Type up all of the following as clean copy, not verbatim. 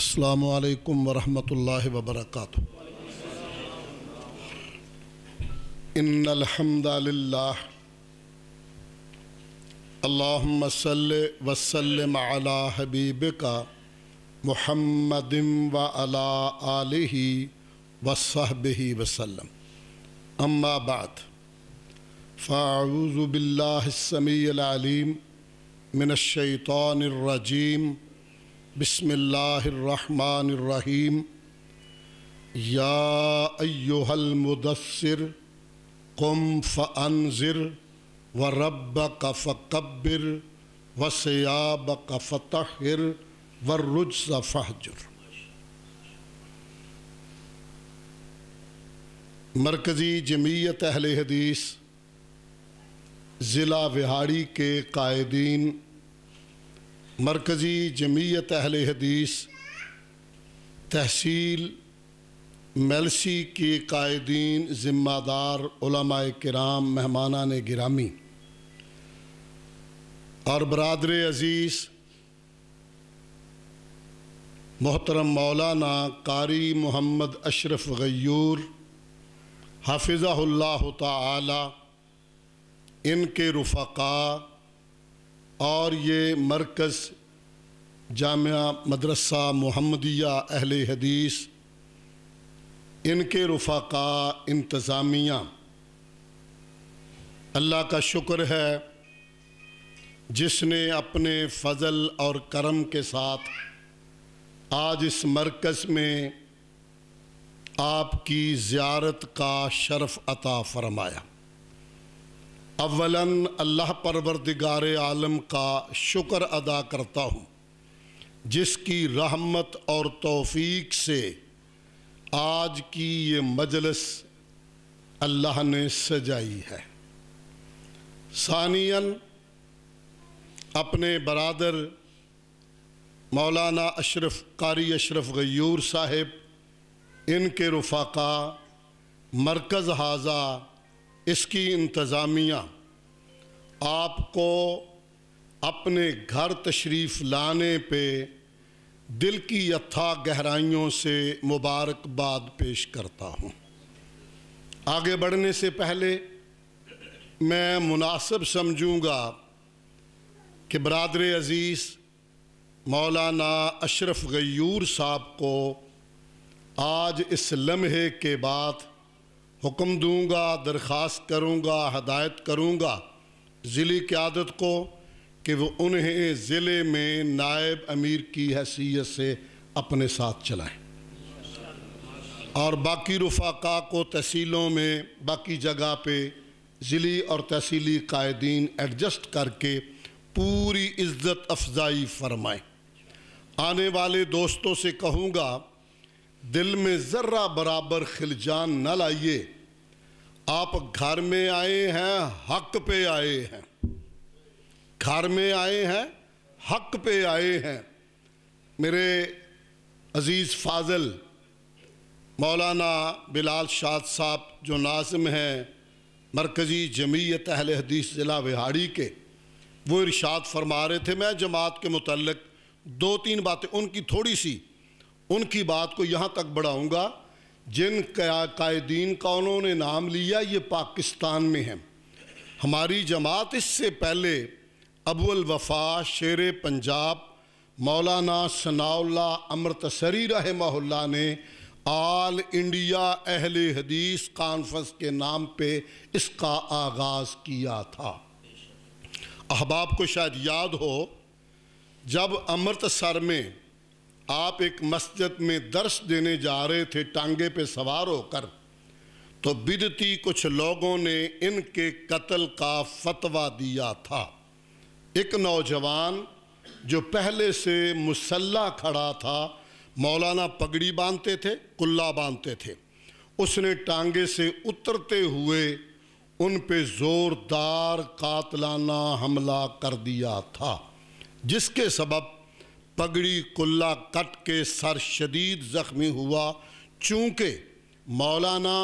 السلام علیکم ورحمۃ اللہ وبرکاتہ۔ ان الحمد للہ اللہم صلی وسلم علی حبیبک محمد وعلی آلہ وصحبہ وسلم، اما بعد فاعوذ باللہ السمیع العلیم من الشیطان الرجیم، بسم اللہ الرحمن الرحیم۔ یا ایہا المدثر قم فانذر وربک فکبر وثیابک فطہر والرجز فاہجر۔ مرکزی جمعیت اہل حدیث ضلع وہاڑی کے قائدین، مرکزی جمعیت اہل حدیث تحصیل میلسی کی قائدین، ذمہ دار علماء کرام، مہمانان گرامی اور برادر عزیز محترم مولانا قاری محمد اشرف غیور حافظہ اللہ تعالی، ان کے رفقاء اور یہ مرکز جامعہ مدرسہ محمدیہ اہل حدیث، ان کے رفقاء، انتظامیہ، اللہ کا شکر ہے جس نے اپنے فضل اور کرم کے ساتھ آج اس مرکز میں آپ کی زیارت کا شرف عطا فرمایا۔ اولاً اللہ پروردگار عالم کا شکر ادا کرتا ہوں جس کی رحمت اور توفیق سے آج کی یہ مجلس اللہ نے سجائی ہے۔ ثانیاً اپنے برادر مولانا قاری اشرف غیور صاحب، ان کے رفقاء، مرکز حاضہ، اس کی انتظامیہ آپ کو اپنے گھر تشریف لانے پہ دل کی اتھا گہرائیوں سے مبارکباد پیش کرتا ہوں۔ آگے بڑھنے سے پہلے میں مناسب سمجھوں گا کہ برادر عزیز مولانا اشرف غیور صاحب کو آج اس لمحے کے بعد حکم دوں گا، درخواست کروں گا، ہدایت کروں گا ضلعی قیادت کو کہ وہ انہیں ضلع میں نائب امیر کی حیثیت سے اپنے ساتھ چلائیں، اور باقی رفقاء کو تحصیلوں میں باقی جگہ پہ ضلعی اور تحصیلی قائدین ایڈجسٹ کر کے پوری عزت افزائی فرمائیں۔ آنے والے دوستوں سے کہوں گا دل میں ذرہ برابر خلجان نہ لائیے، آپ گھر میں آئے ہیں، حق پہ آئے ہیں، گھر میں آئے ہیں، حق پہ آئے ہیں۔ میرے عزیز فاضل مولانا بلال شاد صاحب جو ناظم ہیں مرکزی جمعیت اہل حدیث ضلع وہاڑی کے، وہ ارشاد فرما رہے تھے، میں جماعت کے متعلق دو تین باتیں ان کی تھوڑی سی ان کی بات کو یہاں تک بڑھاؤں گا۔ جن قائدین کا انہوں نے نام لیا یہ پاکستان میں ہیں۔ ہماری جماعت اس سے پہلے ابو الوفا شیر پنجاب مولانا ثناء اللہ امرتسری رحمہ اللہ نے آل انڈیا اہل حدیث کانفرنس کے نام پہ اس کا آغاز کیا تھا۔ احباب کو شاید یاد ہو جب امرتسر میں آپ ایک مسجد میں درس دینے جا رہے تھے ٹانگے پہ سوار ہو کر، تو بدعتی کچھ لوگوں نے ان کے قتل کا فتویٰ دیا تھا۔ ایک نوجوان جو پہلے سے مسلح کھڑا تھا، مولانا پگڑی باندھتے تھے، کلہ باندھتے تھے، اس نے ٹانگے سے اترتے ہوئے ان پہ زوردار قاتلانہ حملہ کر دیا تھا، جس کے سبب پگڑی کلہ کٹ کے سر شدید زخمی ہوا۔ چونکہ مولانا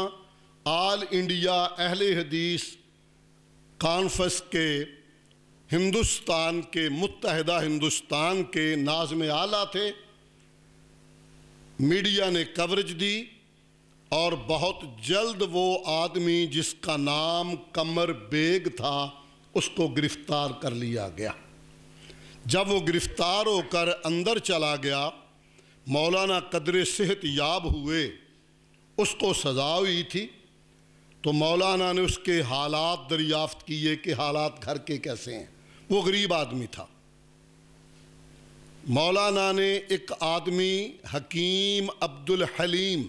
آل انڈیا اہل حدیث کانفرنس کے ہندوستان کے متحدہ ہندوستان کے ناظم اعلیٰ تھے، میڈیا نے کوریج دی اور بہت جلد وہ آدمی جس کا نام قمر بیگ تھا اس کو گرفتار کر لیا گیا۔ جب وہ گرفتار ہو کر اندر چلا گیا، مولانا قدر صحت یاب ہوئے، اس کو سزا ہوئی تھی، تو مولانا نے اس کے حالات دریافت کیے کہ حالات گھر کے کیسے ہیں۔ وہ غریب آدمی تھا۔ مولانا نے ایک آدمی حکیم عبدالحلیم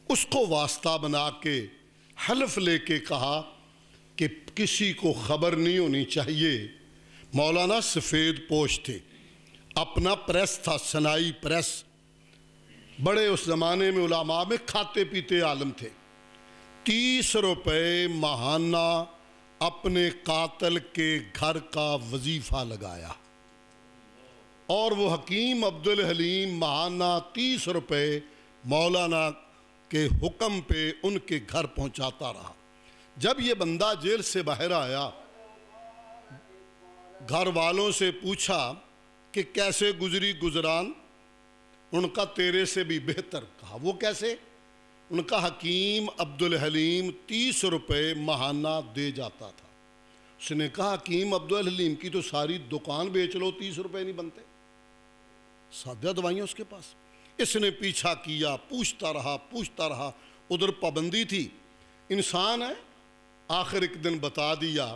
اس کو واسطہ بنا کے حلف لے کے کہا کہ کسی کو خبر نہیں ہونی چاہیے۔ مولانا سفید پوش تھے، اپنا پریس تھا، سنائی پریس، بڑے اس زمانے میں علماء میں کھاتے پیتے عالم تھے۔ 30 روپے ماہانہ اپنے قاتل کے گھر کا وظیفہ لگایا، اور وہ حکیم عبدالحلیم ماہانہ 30 روپے مولانا کے حکم پہ ان کے گھر پہنچاتا رہا۔ جب یہ بندہ جیل سے باہر آیا، گھر والوں سے پوچھا کہ کیسے گزری گزران؟ ان کا تیرے سے بھی بہتر۔ کہا وہ کیسے؟ ان کا حکیم عبدالحلیم 30 روپے ماہانہ دے جاتا تھا۔ اس نے کہا حکیم عبدالحلیم کی تو ساری دکان بیچ لو، 30 روپے نہیں بنتے، سادہ دوائیاں اس کے پاس۔ اس نے پیچھا کیا، پوچھتا رہا، ادھر پابندی تھی، انسان ہے۔ آخر ایک دن بتا دیا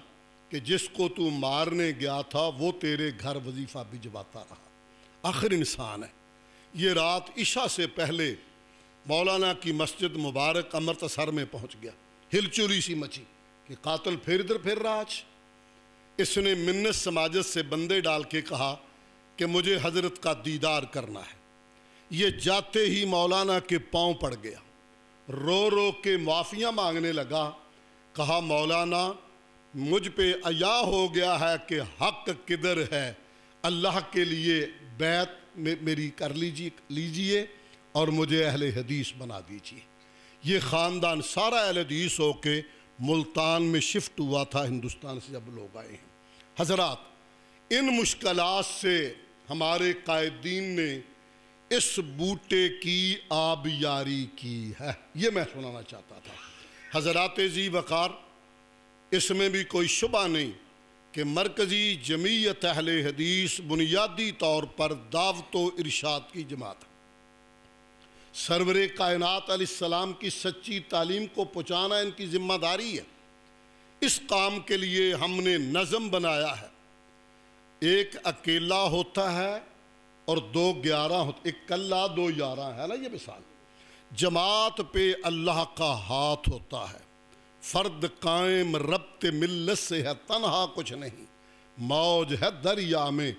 کہ جس کو تو مارنے گیا تھا وہ تیرے گھر وظیفہ بھجواتا رہا۔ آخر انسان ہے۔ یہ رات عشاء سے پہلے مولانا کی مسجد مبارک امرتسر میں پہنچ گیا۔ ہلچولی سی مچی کہ قاتل پھر ادھر پھر رہا آج۔ اس نے منت سماجت سے بندے ڈال کے کہا کہ مجھے حضرت کا دیدار کرنا ہے۔ یہ جاتے ہی مولانا کے پاؤں پڑ گیا، رو رو کے معافیاں مانگنے لگا۔ کہا مولانا مجھ پہ عیا ہو گیا ہے کہ حق کدھر ہے، اللہ کے لیے بیعت میری کر لیجئے اور مجھے اہل حدیث بنا دیجئے۔ یہ خاندان سارا اہل حدیث ہو کے ملتان میں شفٹ ہوا تھا، ہندوستان سے جب لوگ آئے ہیں۔ حضرات، ان مشکلات سے ہمارے قائدین نے اس بوٹے کی آبیاری کی ہے، یہ میں سنانا چاہتا تھا۔ حضرات ذی وقار، اس میں بھی کوئی شبہ نہیں کہ مرکزی جمعیت اہل حدیث بنیادی طور پر دعوت و ارشاد کی جماعت ہے۔ سرور کائنات علیہ السلام کی سچی تعلیم کو پہنچانا ان کی ذمہ داری ہے۔ اس کام کے لیے ہم نے نظم بنایا ہے۔ ایک اکیلا ہوتا ہے اور 2 11 ہوتے، ایک کلا 2 11 ہے نا، یہ مثال۔ جماعت پہ اللہ کا ہاتھ ہوتا ہے، فرد قائم ربط ملت سے ہے، تنہا کچھ نہیں، موج ہے دریا میں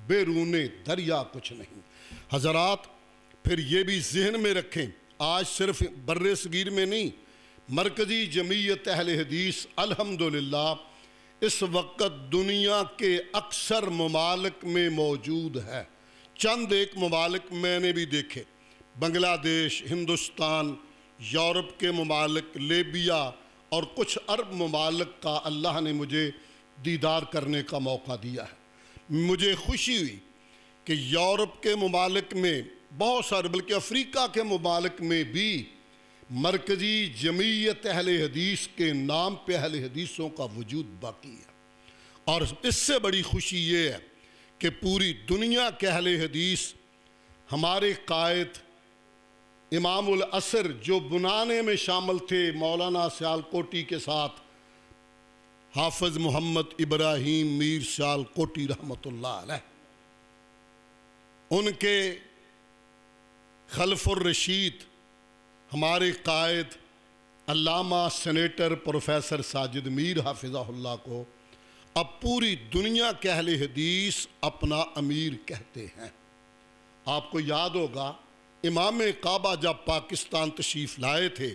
بیرون دریا کچھ نہیں۔ حضرات، پھر یہ بھی ذہن میں رکھیں، آج صرف بر صغیر میں نہیں، مرکزی جمعیت اہل حدیث الحمدللہ اس وقت دنیا کے اکثر ممالک میں موجود ہے۔ چند ایک ممالک میں نے بھی دیکھے، بنگلہ دیش، ہندوستان، یورپ کے ممالک، لیبیا اور کچھ عرب ممالک کا اللہ نے مجھے دیدار کرنے کا موقع دیا ہے۔ مجھے خوشی ہوئی کہ یورپ کے ممالک میں بہت سارے، بلکہ افریقہ کے ممالک میں بھی مرکزی جمعیت اہل حدیث کے نام پہ اہل حدیثوں کا وجود باقی ہے۔ اور اس سے بڑی خوشی یہ ہے کہ پوری دنیا کے اہل حدیث، ہمارے قائد امام العصر جو بنانے میں شامل تھے مولانا سیالکوٹی کے ساتھ، حافظ محمد ابراہیم میر سیالکوٹی رحمۃ اللہ علیہ، ان کے خلف الرشید ہمارے قائد علامہ سینیٹر پروفیسر ساجد میر حافظہ اللہ کو اب پوری دنیا کے اہل حدیث اپنا امیر کہتے ہیں۔ آپ کو یاد ہوگا امام کعبہ جب پاکستان تشریف لائے تھے،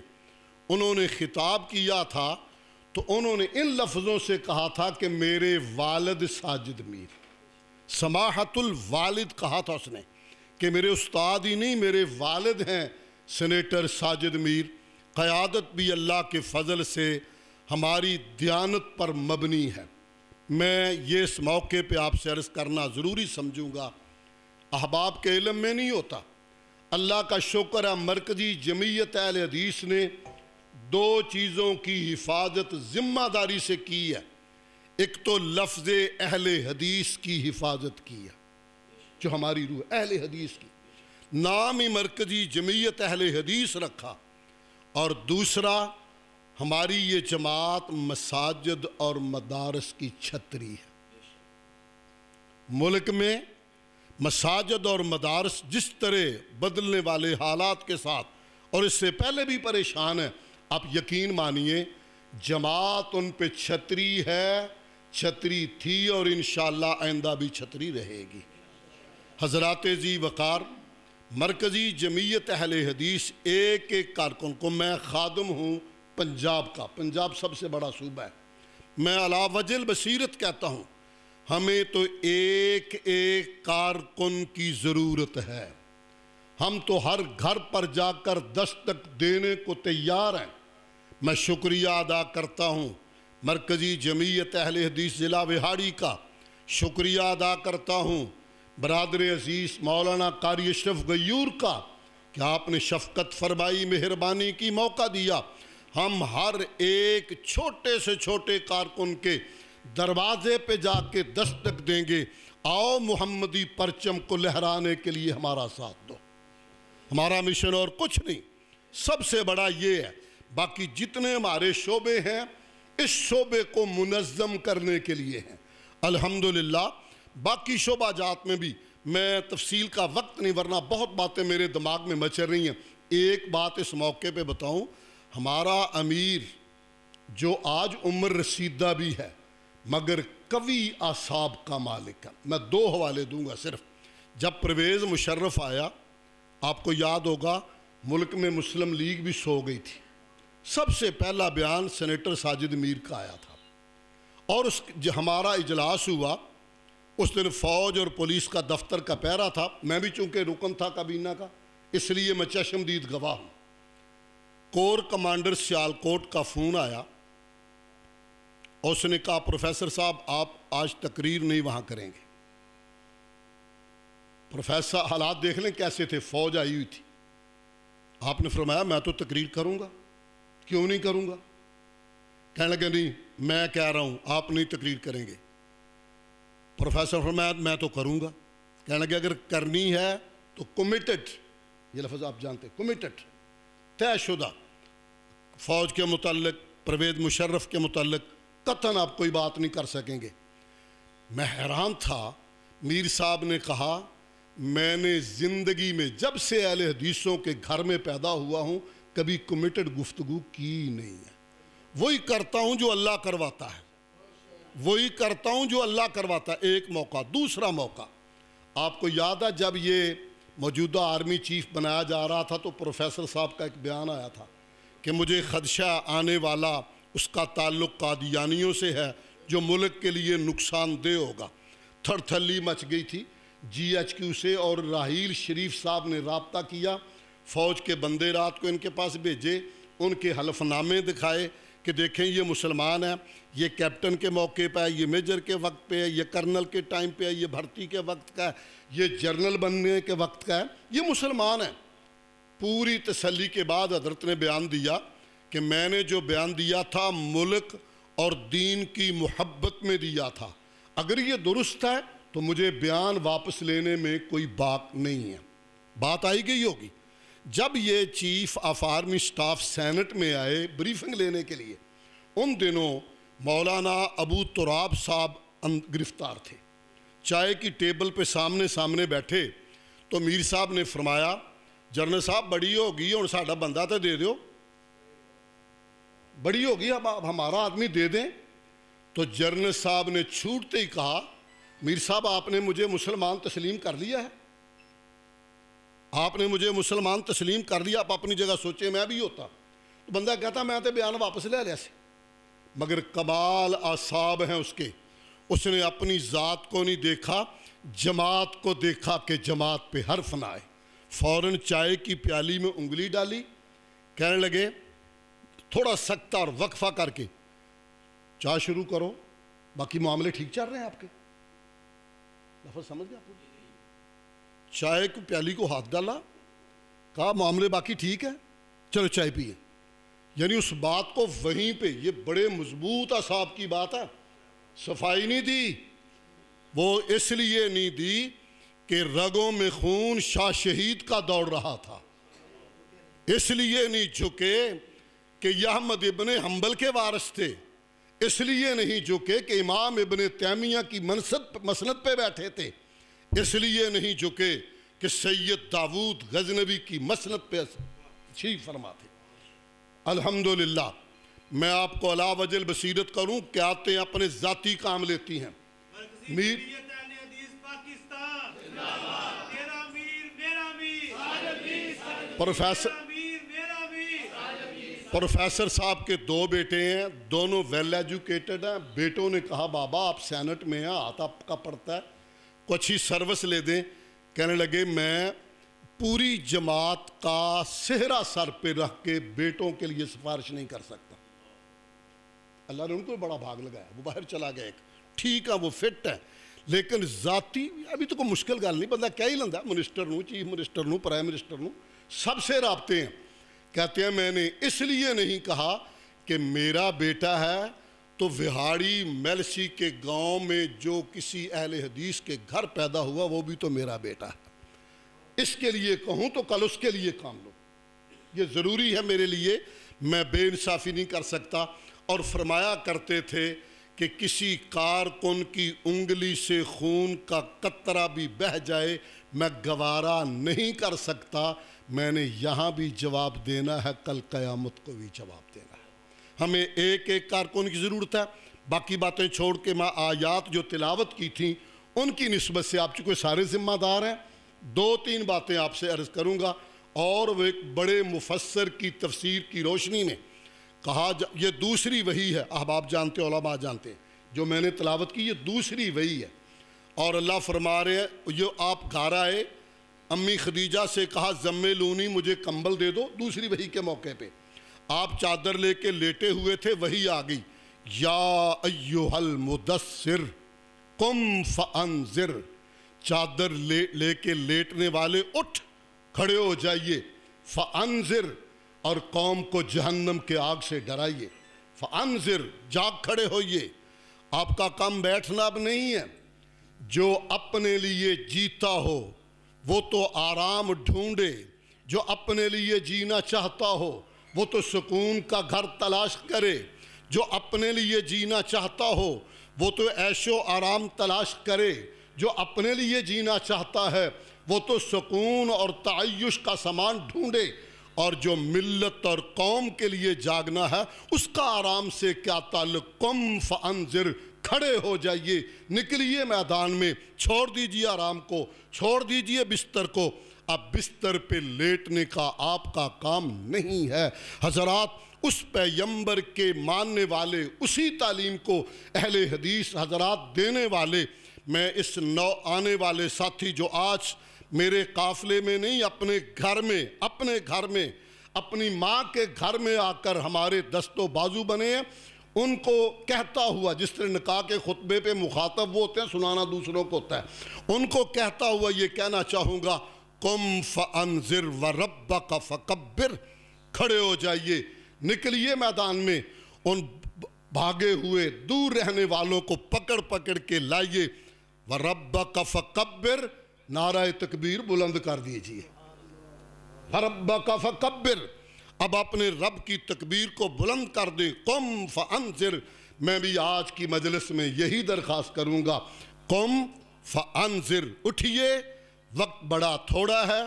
انہوں نے خطاب کیا تھا تو انہوں نے ان لفظوں سے کہا تھا کہ میرے والد ساجد میر، سماحت الوالد کہا تھا اس نے، کہ میرے استاد ہی نہیں، میرے والد ہیں سینیٹر ساجد میر۔ قیادت بھی اللہ کے فضل سے ہماری دیانت پر مبنی ہے۔ میں یہ اس موقع پہ آپ سے عرض کرنا ضروری سمجھوں گا، احباب کے علم میں نہیں ہوتا، اللہ کا شکر ہے مرکزی جمعیت اہل حدیث نے دو چیزوں کی حفاظت ذمہ داری سے کی ہے. ایک تو لفظ اہل حدیث کی حفاظت کی ہے جو ہماری روح اہل حدیث کی، نام ہی مرکزی جمعیت اہل حدیث رکھا. اور دوسرا ہماری یہ جماعت مساجد اور مدارس کی چھتری ہے. ملک میں مساجد اور مدارس جس طرح بدلنے والے حالات کے ساتھ اور اس سے پہلے بھی پریشان ہیں، آپ یقین مانیے جماعت ان پہ چھتری ہے، چھتری تھی اور انشاءاللہ آئندہ بھی چھتری رہے گی. حضرات ذی وقار، مرکزی جمعیت اہل حدیث ایک ایک کارکن کو، میں خادم ہوں پنجاب کا، پنجاب سب سے بڑا صوبہ ہے، میں علی وجہ البصیرت کہتا ہوں ہمیں تو ایک ایک کارکن کی ضرورت ہے. ہم تو ہر گھر پر جا کر دستک دینے کو تیار ہیں. میں شکریہ ادا کرتا ہوں مرکزی جمعیت اہل حدیث ضلع وہاڑی کا، شکریہ ادا کرتا ہوں برادر عزیز مولانا قاری اشرف غیور کا کہ آپ نے شفقت فرمائی، مہربانی کی، موقع دیا. ہم ہر ایک چھوٹے سے چھوٹے کارکن کے دروازے پہ جا کے دستک دیں گے، آؤ محمدی پرچم کو لہرانے کے لیے ہمارا ساتھ دو. ہمارا مشن اور کچھ نہیں، سب سے بڑا یہ ہے. باقی جتنے ہمارے شعبے ہیں اس شعبے کو منظم کرنے کے لیے ہیں الحمدللہ. باقی شعبہ جات میں بھی میں تفصیل کا وقت نہیں، ورنہ بہت باتیں میرے دماغ میں مچل رہی ہیں. ایک بات اس موقع پہ بتاؤں، ہمارا امیر جو آج عمر رسیدہ بھی ہے مگر قوی اعصاب کا مالک ہے. میں دو حوالے دوں گا صرف. جب پرویز مشرف آیا، آپ کو یاد ہوگا ملک میں مسلم لیگ بھی سو گئی تھی، سب سے پہلا بیان سینیٹر ساجد میر کا آیا تھا. اور ہمارا اجلاس ہوا اس دن، فوج اور پولیس کا دفتر کا پہرا تھا. میں بھی چونکہ رکن تھا کابینہ کا، اس لیے میں چشمدید گواہ ہوں. کور کمانڈر سیالکوٹ کا فون آیا، اس نے کہا پروفیسر صاحب آپ آج تقریر نہیں وہاں کریں گے. پروفیسر حالات دیکھ لیں کیسے تھے، فوج آئی ہوئی تھی. آپ نے فرمایا میں تو تقریر کروں گا. کیوں نہیں کروں گا؟ کہنے لگے نہیں میں کہہ رہا ہوں آپ نہیں تقریر کریں گے. پروفیسر فرمایا میں تو کروں گا. کہنے لگے اگر کرنی ہے تو کمیٹڈ، یہ لفظ آپ جانتے، کمیٹڈ، طے شدہ. فوج کے متعلق، پرویز مشرف کے متعلق قطعاً آپ کوئی بات نہیں کر سکیں گے. میں حیران تھا. میر صاحب نے کہا میں نے زندگی میں جب سے اہل حدیثوں کے گھر میں پیدا ہوا ہوں کبھی کمیٹڈ گفتگو کی نہیں ہے. وہی کرتا ہوں جو اللہ کرواتا ہے، وہی کرتا ہوں جو اللہ کرواتا ہے. ایک موقع. دوسرا موقع آپ کو یاد ہے جب یہ موجودہ آرمی چیف بنایا جا رہا تھا تو پروفیسر صاحب کا ایک بیان آیا تھا کہ مجھے خدشہ آنے والا اس کا تعلق قادیانیوں سے ہے جو ملک کے لیے نقصان دہ ہوگا. تھر تھلی مچ گئی تھی. جی ایچ کیو سے اور راحیل شریف صاحب نے رابطہ کیا، فوج کے بندے رات کو ان کے پاس بھیجے، ان کے حلف نامے دکھائے کہ دیکھیں یہ مسلمان ہے، یہ کیپٹن کے موقع پہ ہے، یہ میجر کے وقت پہ ہے، یہ کرنل کے ٹائم پہ ہے، یہ بھرتی کے وقت کا ہے، یہ جرنل بننے کے وقت کا ہے، یہ مسلمان ہے. پوری تسلی کے بعد حضرت نے بیان دیا کہ میں نے جو بیان دیا تھا ملک اور دین کی محبت میں دیا تھا. اگر یہ درست ہے تو مجھے بیان واپس لینے میں کوئی بات نہیں ہے. بات آئی گئی ہوگی. جب یہ chief of army staff senate میں آئے بریفنگ لینے کے لیے، ان دنوں مولانا ابو تراب صاحب گرفتار تھے. چائے کی ٹیبل پہ سامنے بیٹھے تو میر صاحب نے فرمایا جنرل صاحب بڑی ہوگی اور ساڈا بندہ تو دے دیو، بڑی ہوگی اب ہمارا آدمی دے دیں. تو جنرل صاحب نے چھوٹتے ہی کہا میر صاحب آپ نے مجھے مسلمان تسلیم کر لیا ہے، آپ نے مجھے مسلمان تسلیم کر لیا. آپ اپنی جگہ سوچیں میں بھی ہوتا تو بندہ کہتا میں تو بیان واپس لے لیا سی. مگر کمال اعصاب ہیں اس کے. اس نے اپنی ذات کو نہیں دیکھا، جماعت کو دیکھا کہ جماعت پہ حرف نہ آئے. فوراً چائے کی پیالی میں انگلی ڈالی، کہنے لگے تھوڑا سکتا اور وقفہ کر کے چائے شروع کرو، باقی معاملے ٹھیک چل رہے ہیں آپ کے. لفظ سمجھ گیا آپ؟ چائے کی پیالی کو ہاتھ ڈالا، کہا معاملے باقی ٹھیک ہے، چلو چائے پیئے. یعنی اس بات کو وہیں پہ، یہ بڑے مضبوط اعصاب کی بات ہے، صفائی نہیں دی. وہ اس لیے نہیں دی کہ رگوں میں خون شاہ شہید کا دوڑ رہا تھا، اس لیے نہیں جھکے کہ یہ احمد ابن حنبل کے وارث تھے، اس لیے نہیں جھکے کہ امام ابن تیمیہ کی مسند پہ بیٹھے تھے، اس لیے نہیں جھکے کہ سید داؤد غزنوی کی مسند پہ تشریف فرما تھے. الحمدللہ میں آپ کو علا وجل بصیرت کروں کہ آتے ہیں اپنے ذاتی کام لیتی ہیں. پروفیسر صاحب کے 2 بیٹے ہیں، دونوں ویل ایجوکیٹڈ ہیں. بیٹوں نے کہا بابا آپ سینٹ میں ہیں، ہاتھ آپ کا پڑتا ہے، کوئی اچھی سروس لے دیں. کہنے لگے میں پوری جماعت کا صحرا سر پہ رکھ کے بیٹوں کے لیے سفارش نہیں کر سکتا. اللہ نے ان کو بڑا بھاگ لگایا، وہ باہر چلا گیا. ایک ٹھیک ہے وہ فٹ ہے، لیکن ذاتی ابھی تو کوئی مشکل گل نہیں، بندہ کیا ہی لندا منسٹر نوں، چیف منسٹر نوں، پرائم منسٹر نوں، سب سے رابطے ہیں. کہتے ہیں میں نے اس لیے نہیں کہا کہ میرا بیٹا ہے تو وہاڑی میلسی کے گاؤں میں جو کسی اہل حدیث کے گھر پیدا ہوا وہ بھی تو میرا بیٹا ہے، اس کے لیے کہوں تو کل اس کے لیے کام لو. یہ ضروری ہے میرے لیے، میں بے انصافی نہیں کر سکتا. اور فرمایا کرتے تھے کہ کسی کارکن کی انگلی سے خون کا قطرہ بھی بہہ جائے میں گوارا نہیں کر سکتا. میں نے یہاں بھی جواب دینا ہے، کل قیامت کو بھی جواب دینا ہے. ہمیں ایک ایک کارکن کی ضرورت ہے. باقی باتیں چھوڑ کے میں آیات جو تلاوت کی تھیں ان کی نسبت سے آپ چونکہ سارے ذمہ دار ہیں، 2-3 باتیں آپ سے عرض کروں گا. اور وہ ایک بڑے مفسر کی تفسیر کی روشنی میں کہا یہ دوسری وحی ہے، احباب جانتے ہیں، علماء جانتے ہیں، جو میں نے تلاوت کی یہ دوسری وحی ہے. اور اللہ فرما رہے ہیں یہ آپ گھر آئے، امی خدیجہ سے کہا زملونی مجھے کمبل دے دو، دوسری وحی کے موقع پہ آپ چادر لے کے لیٹے ہوئے تھے، وحی آ گئی یا ایھا المدثر قم فانذر، چادر لے کے لیٹنے والے اٹھ کھڑے ہو جائیے، فانذر اور قوم کو جہنم کے آگ سے ڈرائیے. فانذر جاگ کھڑے ہوئیے. آپ کا کام بیٹھنا اب نہیں ہے. جو اپنے لیے جیتا ہو وہ تو آرام ڈھونڈے، جو اپنے لیے جینا چاہتا ہو وہ تو سکون کا گھر تلاش کرے، جو اپنے لیے جینا چاہتا ہو وہ تو عیش و آرام تلاش کرے، جو اپنے لیے جینا چاہتا ہے وہ تو سکون اور تعیش کا سامان ڈھونڈے. اور جو ملت اور قوم کے لیے جاگنا ہے اس کا آرام سے کیا تعلق. قم فانذر، کھڑے ہو جائیے، نکلیے میدان میں، چھوڑ دیجیے آرام کو، چھوڑ دیجیے بستر کو. اب بستر پہ لیٹنے کا آپ کا کام نہیں ہے. حضرات اس پیغمبر کے ماننے والے، اسی تعلیم کو اہل حدیث حضرات دینے والے، میں اس نو آنے والے ساتھی جو آج میرے قافلے میں نہیں اپنے گھر میں اپنی ماں کے گھر میں آ کر ہمارے دست و بازو بنے ہیں، ان کو کہتا ہوا، جس طرح نکاح کے خطبے پہ مخاطب وہ ہوتے ہیں، سنانا دوسروں کو ہوتا ہے، ان کو کہتا ہوا یہ کہنا چاہوں گا قم فانذر وربک فکبر، کھڑے ہو جائیے، نکلیے میدان میں، ان بھاگے ہوئے دور رہنے والوں کو پکڑ کے لائیے. وربک فکبر، نعرہ تکبیر بلند کر دیجئے. وربک فکبر، اب اپنے رب کی تکبیر کو بلند کر دیں. قم فانذر، میں بھی آج کی مجلس میں یہی درخواست کروں گا، قم فانذر، اٹھئے، وقت بڑا تھوڑا ہے،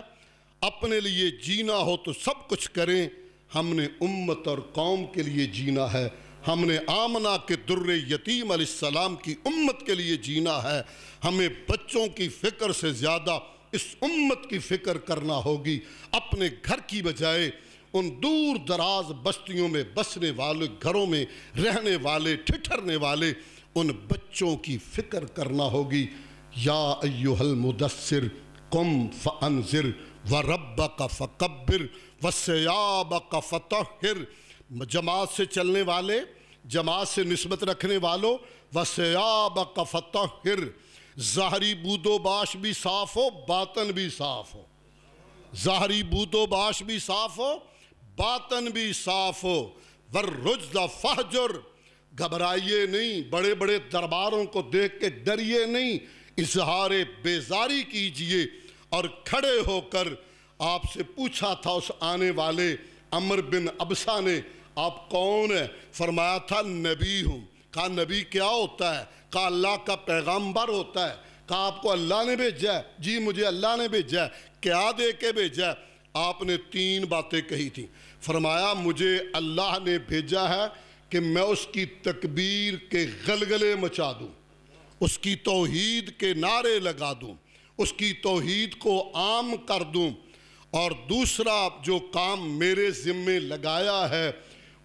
اپنے لیے جینا ہو تو سب کچھ کریں. ہم نے امت اور قوم کے لیے جینا ہے، ہم نے آمنہ کے در یتیم علیہ السلام کی امت کے لیے جینا ہے. ہمیں بچوں کی فکر سے زیادہ اس امت کی فکر کرنا ہوگی. اپنے گھر کی بجائے ان دور دراز بستیوں میں بسنے والے، گھروں میں رہنے والے، ٹھٹھرنے والے ان بچوں کی فکر کرنا ہوگی. یا ایھا المدثر قم فانذر وربک فکبر وثیابک فطہر، جماعت سے چلنے والے، جماعت سے نسبت رکھنے والوں، وثیابک فطہر، ظاہری بود و باش بھی صاف ہو، باطن بھی صاف ہو. ظاہری بوت و باش بھی صاف ہو، باطن بھی صاف ہو، والرجز فہجر، گھبرائیے نہیں، بڑے بڑے درباروں کو دیکھ کے ڈریے نہیں، اظہار بیزاری کیجئے۔ اور کھڑے ہو کر آپ سے پوچھا تھا اس آنے والے عمر بن ابسہ نے، آپ کون ہیں؟ فرمایا تھا نبی ہوں۔ کہا نبی کیا ہوتا ہے؟ کہا اللہ کا پیغمبر ہوتا ہے۔ کہا آپ کو اللہ نے بھیجا ہے؟ جی مجھے اللہ نے بھیجا ہے۔ کیا دے کے بھیجا ہے؟ آپ نے 3 باتیں کہی تھیں۔ فرمایا مجھے اللہ نے بھیجا ہے کہ میں اس کی تکبیر کے غلغلے مچا دوں، اس کی توحید کے نعرے لگا دوں، اس کی توحید کو عام کر دوں، اور دوسرا جو کام میرے ذمے لگایا ہے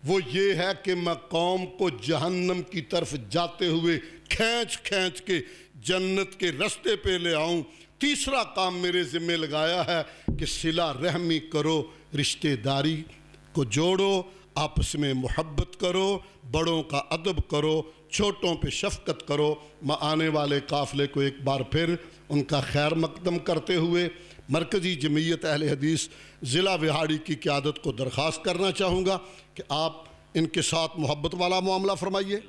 وہ یہ ہے کہ میں قوم کو جہنم کی طرف جاتے ہوئے کھینچ کھینچ کے جنت کے رستے پہ لے آؤں۔ تیسرا کام میرے ذمے لگایا ہے کہ صلہ رحمی کرو، رشتہ داری کو جوڑو، آپس میں محبت کرو، بڑوں کا ادب کرو، چھوٹوں پہ شفقت کرو۔ میں آنے والے قافلے کو ایک بار پھر ان کا خیر مقدم کرتے ہوئے مرکزی جمعیت اہل حدیث ضلع وہاڑی کی قیادت کو درخواست کرنا چاہوں گا کہ آپ ان کے ساتھ محبت والا معاملہ فرمائیے۔